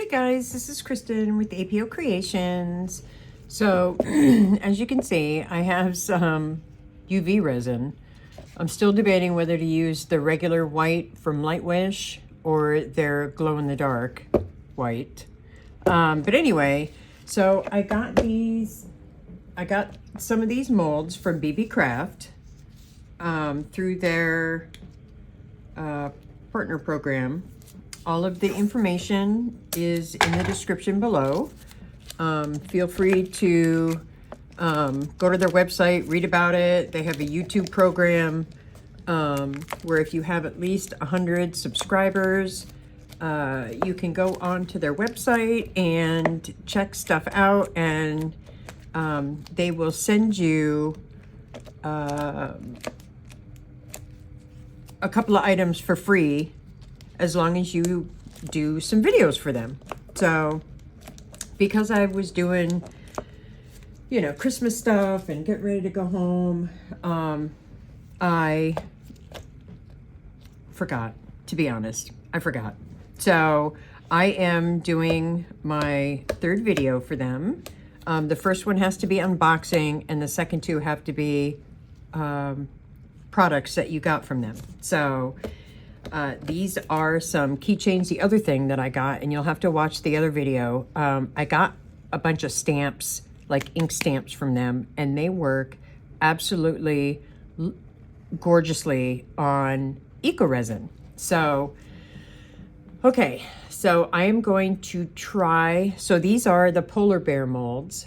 Hey guys, this is Kristin with apokreations. So as you can see, I have some UV resin. I'm still debating whether to use the regular white from Lightwish or their glow-in-the-dark white. But anyway, so I got some of these molds from BeeBeeCrafts through their partner program. All of the information is in the description below. Feel free to go to their website, read about it. They have a YouTube program where if you have at least 100 subscribers, you can go onto their website and check stuff out, and they will send you a couple of items for free as long as you do some videos for them. So because I was doing, you know, Christmas stuff and getting ready to go home, I forgot, to be honest. I forgot. So I am doing my third video for them. The first one has to be unboxing, and the second two have to be products that you got from them. So these are some keychains. The other thing that I got, and you'll have to watch the other video, I got a bunch of stamps, like ink stamps from them, and they work absolutely gorgeously on eco resin. So, okay, so I am going to try, so these are the polar bear molds,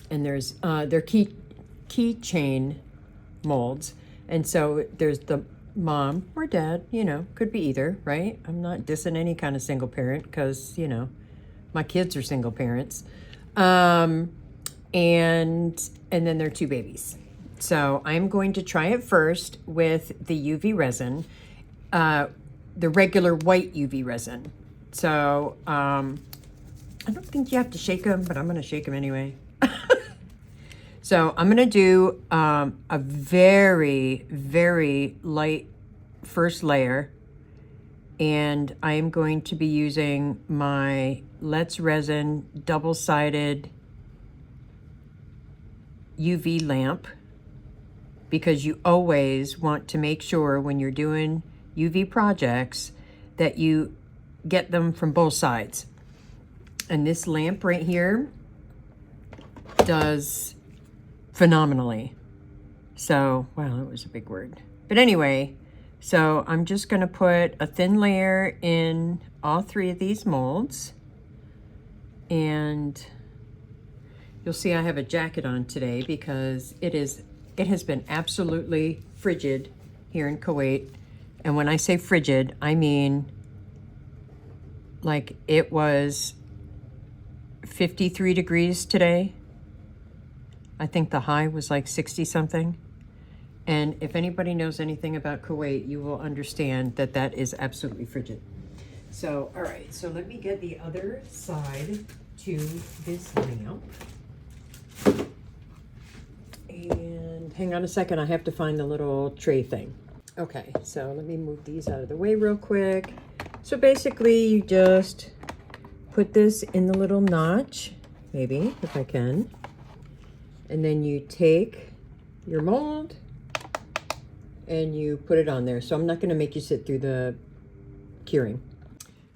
and there's their keychain molds, and so there's the mom or dad, you know, could be either, right? I'm not dissing any kind of single parent because, you know, my kids are single parents. And then there are two babies. So I'm going to try it first with the UV resin, the regular white UV resin. So I don't think you have to shake them, but I'm going to shake them anyway. So I'm going to do a very, very light first layer, and I am going to be using my Let's Resin double-sided UV lamp, because you always want to make sure when you're doing UV projects that you get them from both sides. And this lamp right here does phenomenally. So, wow, that was a big word. But anyway, so I'm just going to put a thin layer in all three of these molds. And you'll see I have a jacket on today because it has been absolutely frigid here in Kuwait. And when I say frigid, I mean like it was 53 degrees today. I think the high was like 60 something. And if anybody knows anything about Kuwait, you will understand that that is absolutely frigid. So, all right, so let me get the other side to this lamp. And hang on a second, I have to find the little tray thing. Okay, so let me move these out of the way real quick. So basically you just put this in the little notch, maybe, if I can. And then you take your mold and you put it on there. So I'm not going to make you sit through the curing.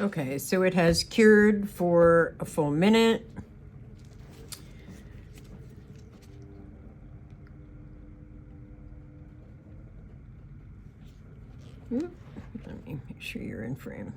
Okay, so it has cured for a full minute. Let me make sure you're in frame.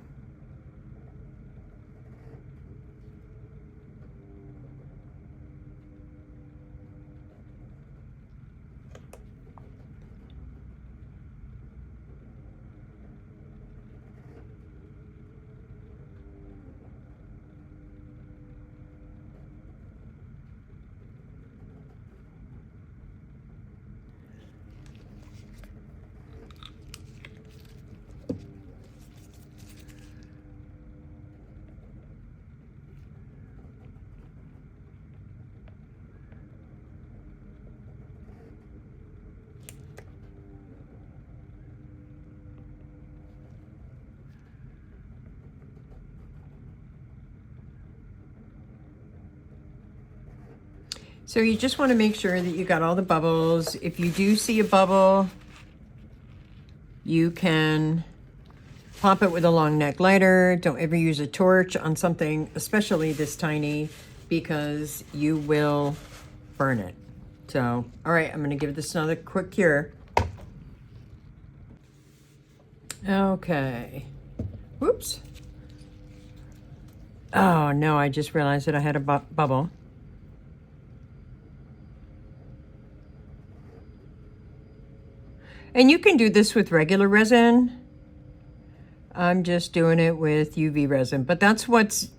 So you just want to make sure that you got all the bubbles. If you do see a bubble, you can pop it with a long neck lighter. Don't ever use a torch on something, especially this tiny, because you will burn it. So, all right, I'm going to give this another quick cure. Okay. Whoops. Oh, no, I just realized that I had a bubble. And you can do this with regular resin. I'm just doing it with UV resin. But that's what's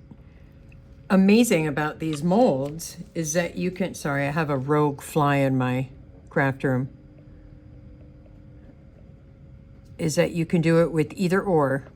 amazing about these molds is that you can, sorry, I have a rogue fly in my craft room, is that you can do it with either or.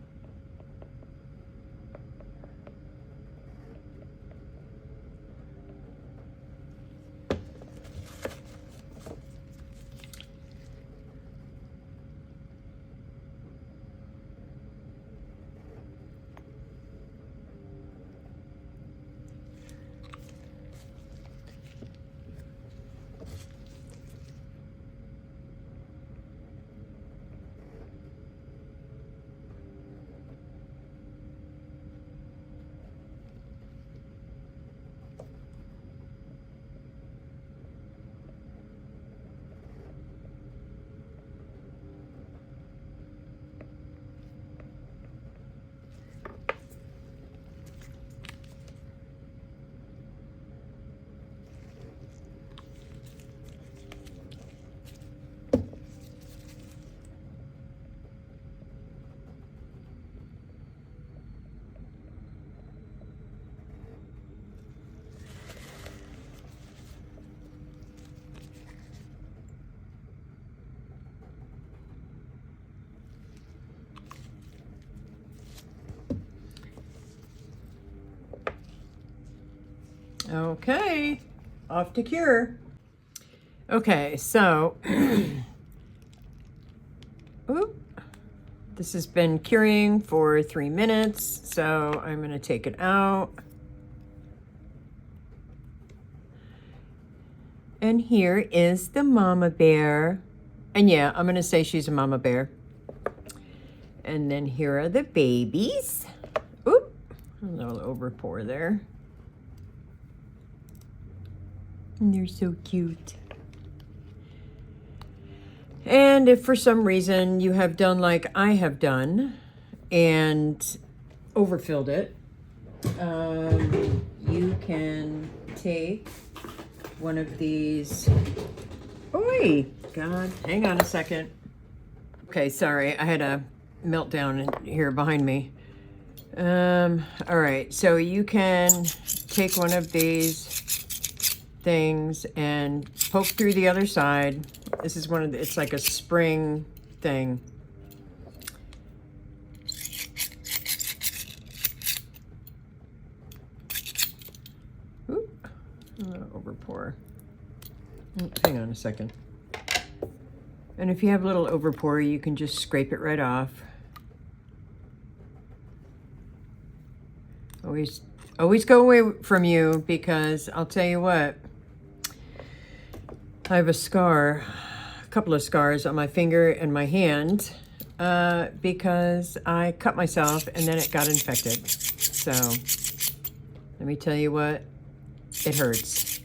Okay, off to cure. Okay, so oop, this has been curing for 3 minutes, so I'm going to take it out. And here is the mama bear. And yeah, I'm going to say she's a mama bear. And then here are the babies. Oop, a little over pour there. And they're so cute. And if for some reason you have done like I have done and overfilled it, you can take one of these. Oi, God, hang on a second. Okay, sorry, I had a meltdown here behind me. All right, so you can take one of these things and poke through the other side. This is one of the, it's like a spring thing. Oop, I'm gonna over pour. Hang on a second. And if you have a little over pour, you can just scrape it right off. Always go away from you, because I'll tell you what, I have a scar, a couple of scars on my finger and my hand because I cut myself and then it got infected. So let me tell you what, it hurts.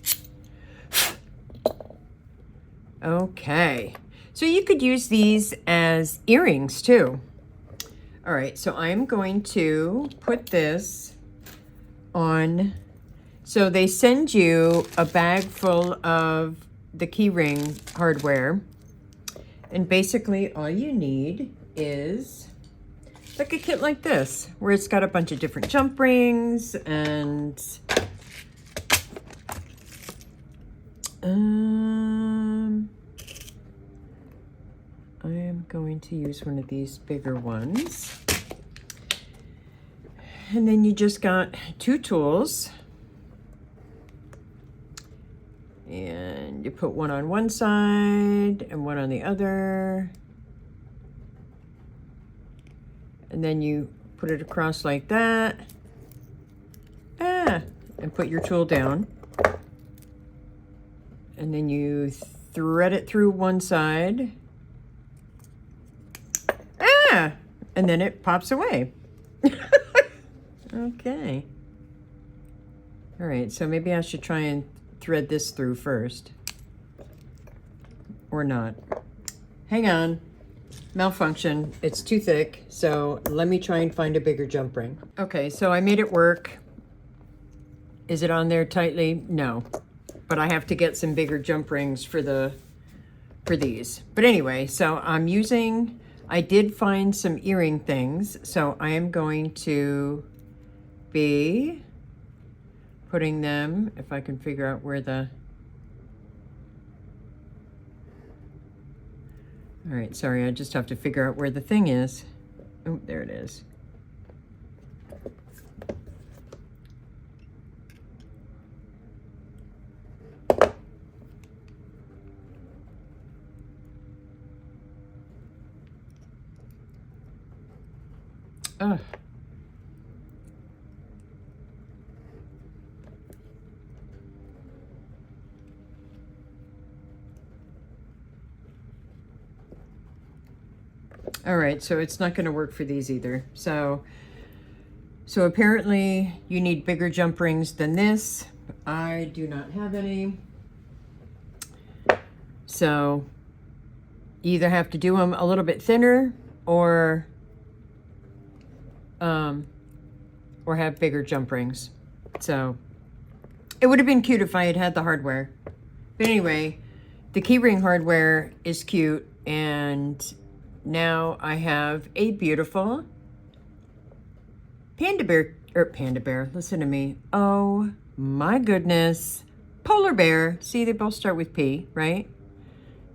Okay, so you could use these as earrings too. All right, so I'm going to put this on. So they send you a bag full of the keyring hardware, and basically all you need is like a kit like this, where it's got a bunch of different jump rings, and I am going to use one of these bigger ones. And then you just got 2 tools. And you put one on one side and one on the other. And then you put it across like that. And put your tool down. And then you thread it through one side. Ah! And then it pops away. Okay. All right, so maybe I should try and thread this through first. Or not. Hang on. Malfunction. It's too thick, so let me try and find a bigger jump ring. Okay, so I made it work. Is it on there tightly? No. But I have to get some bigger jump rings for these. But anyway, so I did find some earring things, so I am going to be putting them, if I can figure out where the... All right, sorry, I just have to figure out where the thing is. Oh, there it is. Ugh. All right, so it's not going to work for these either. So apparently you need bigger jump rings than this. I do not have any. So you either have to do them a little bit thinner or have bigger jump rings. So it would have been cute if I had had the hardware. But anyway, the keyring hardware is cute, and now I have a beautiful panda bear, listen to me. Oh my goodness. Polar bear. See, they both start with P, right?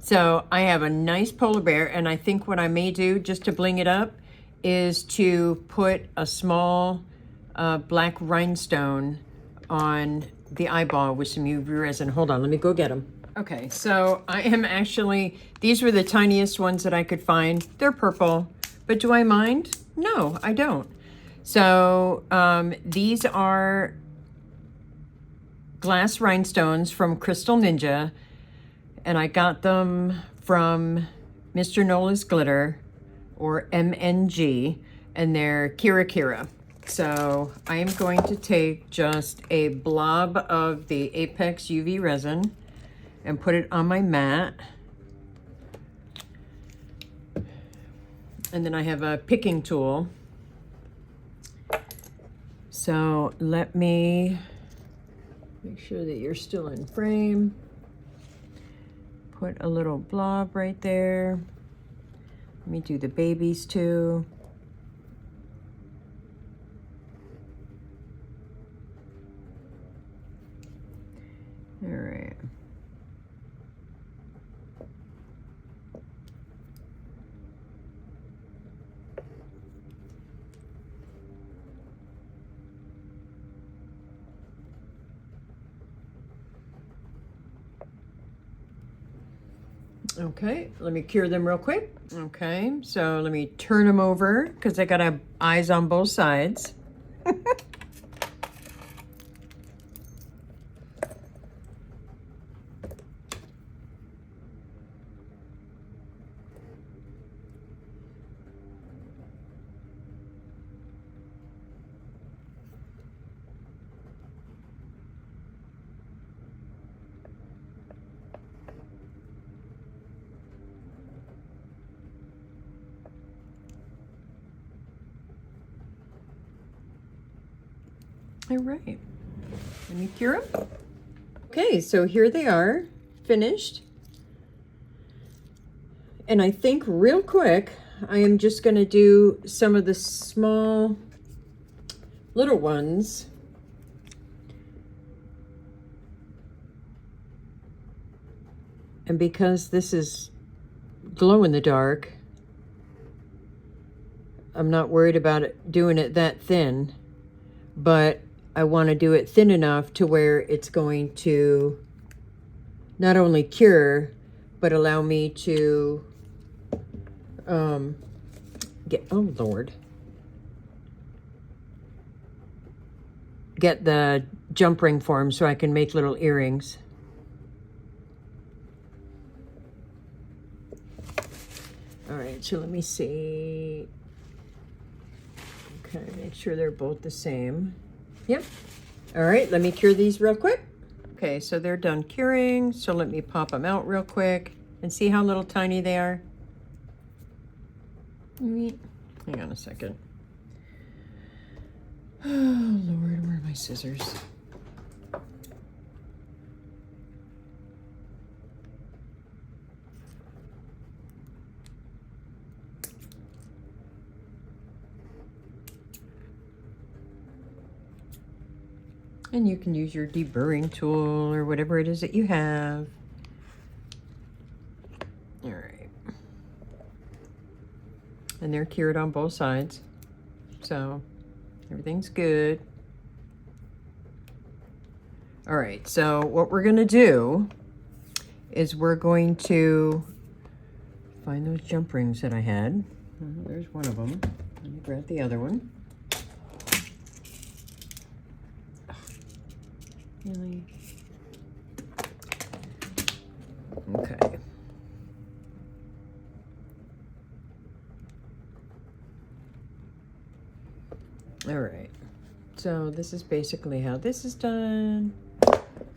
So I have a nice polar bear, and I think what I may do just to bling it up is to put a small black rhinestone on the eyeball with some UV resin. Hold on, let me go get them. Okay, so I am actually, these were the tiniest ones that I could find. They're purple, but do I mind? No, I don't. So these are glass rhinestones from Crystal Ninja, and I got them from Mr. Nola's Glitter, or MNG, and they're Kira Kira. So I am going to take just a blob of the Apex UV resin and put it on my mat. And then I have a picking tool. So let me make sure that you're still in frame. Put a little blob right there. Let me do the babies too. All right. Okay, let me cure them real quick. Okay, so let me turn them over because I gotta have eyes on both sides. All right, let me cure them. Okay, so here they are, finished. And I think real quick, I am just gonna do some of the small little ones. And because this is glow in the dark, I'm not worried about it doing it that thin, but I want to do it thin enough to where it's going to not only cure, but allow me to get the jump ring form so I can make little earrings. right, so let me see. Okay, make sure they're both the same. Yep. All right, let me cure these real quick. Okay, so they're done curing, so let me pop them out real quick and see how little tiny they are. Hang on a second. Oh, Lord, where are my scissors? And you can use your deburring tool or whatever it is that you have. All right. And they're cured on both sides. So everything's good. All right, so what we're gonna do is we're going to find those jump rings that I had. There's one of them. Let me grab the other one. Really? Okay. All right. So this is basically how this is done.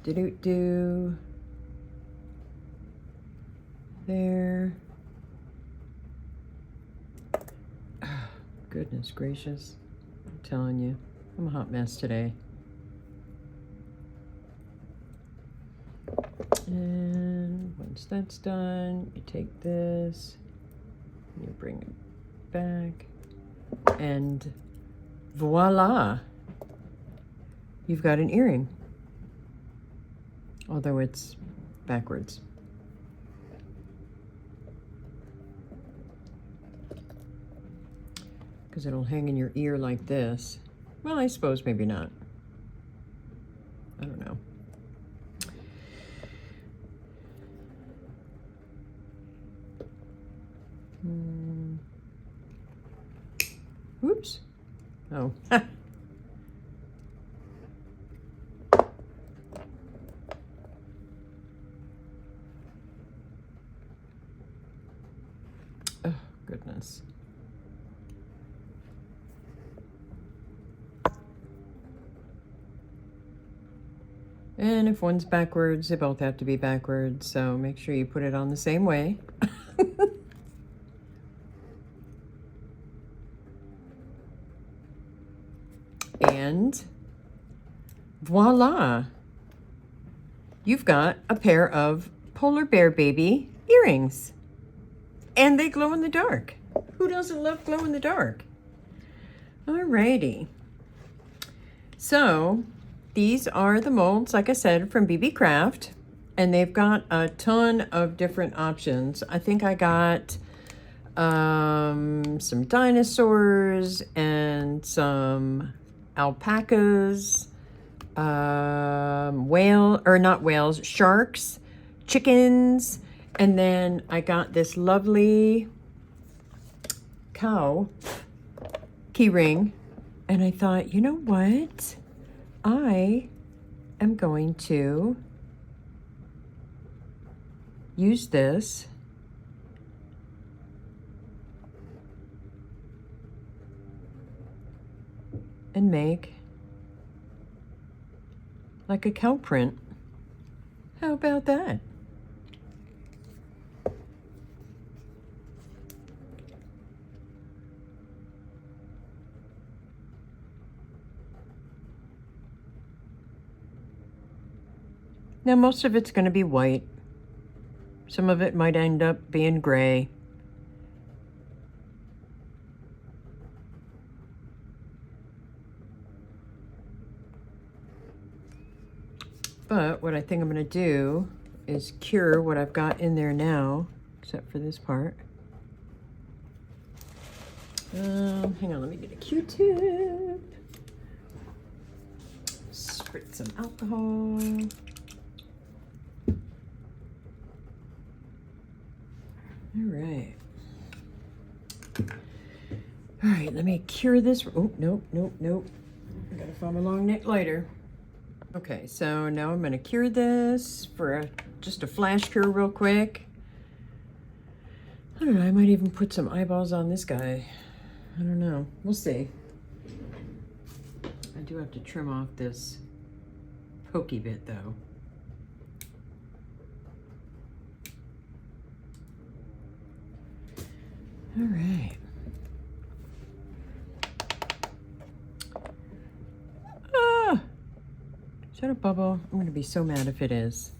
Do-do-do. There. Oh, goodness gracious. I'm telling you, I'm a hot mess today. And once that's done, you take this, you bring it back, and voila! You've got an earring. Although it's backwards. Because it'll hang in your ear like this. Well, I suppose maybe not. I don't know. Whoops. Oh. Oh, goodness. And if one's backwards, they both have to be backwards, so make sure you put it on the same way. And voila! You've got a pair of polar bear baby earrings. And they glow in the dark. Who doesn't love glow in the dark? Alrighty. So these are the molds, like I said, from BeeBeeCrafts, and they've got a ton of different options. I think I got some dinosaurs and some alpacas, sharks, chickens, and then I got this lovely cow key ring, and I thought, you know what? I am going to use this and make like a cow print. How about that? Now most of it's going to be white. Some of it might end up being gray. But what I think I'm going to do is cure what I've got in there now, except for this part. Hang on, let me get a Q-tip. Spritz some alcohol. All right. All right, let me cure this. Oh, nope. I gotta find my long neck lighter. Okay, so now I'm gonna cure this for just a flash cure real quick. I don't know, I might even put some eyeballs on this guy. I don't know, we'll see. I do have to trim off this pokey bit though. All right. Ah! Is that a bubble? I'm gonna be so mad if it is.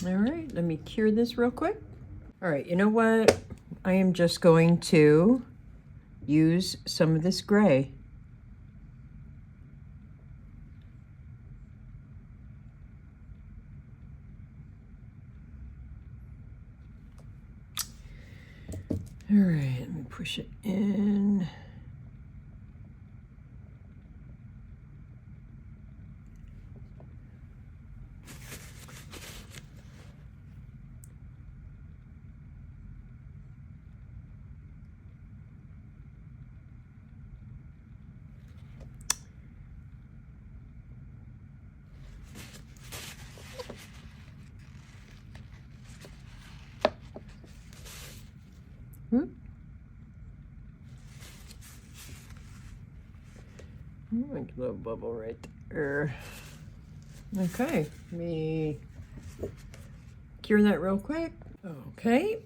All right, let me cure this real quick. All right, you know what? I am just going to use some of this gray. All right, let me push it in. Like a little bubble right there. Okay, let me cure that real quick. Okay,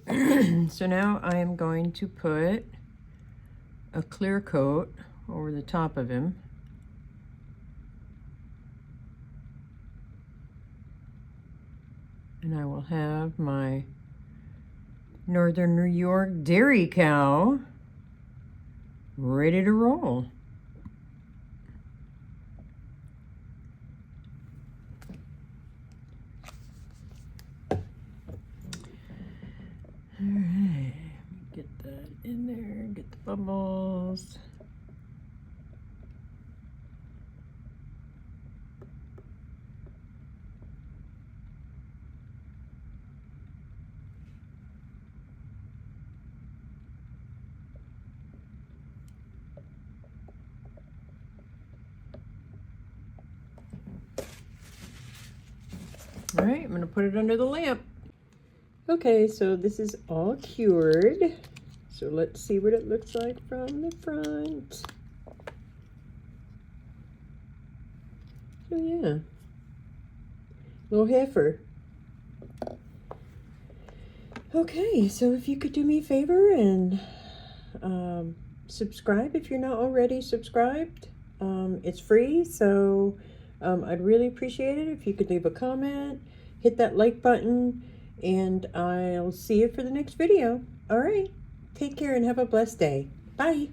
so now I am going to put a clear coat over the top of him. And I will have my Northern New York dairy cow ready to roll. All right, get that in there, get the bubbles. All right, I'm gonna put it under the lamp. Okay, so this is all cured. So let's see what it looks like from the front. So yeah, little heifer. Okay, so if you could do me a favor and subscribe if you're not already subscribed. It's free, so I'd really appreciate it if you could leave a comment, hit that like button, and I'll see you for the next video. All right, take care and have a blessed day. Bye.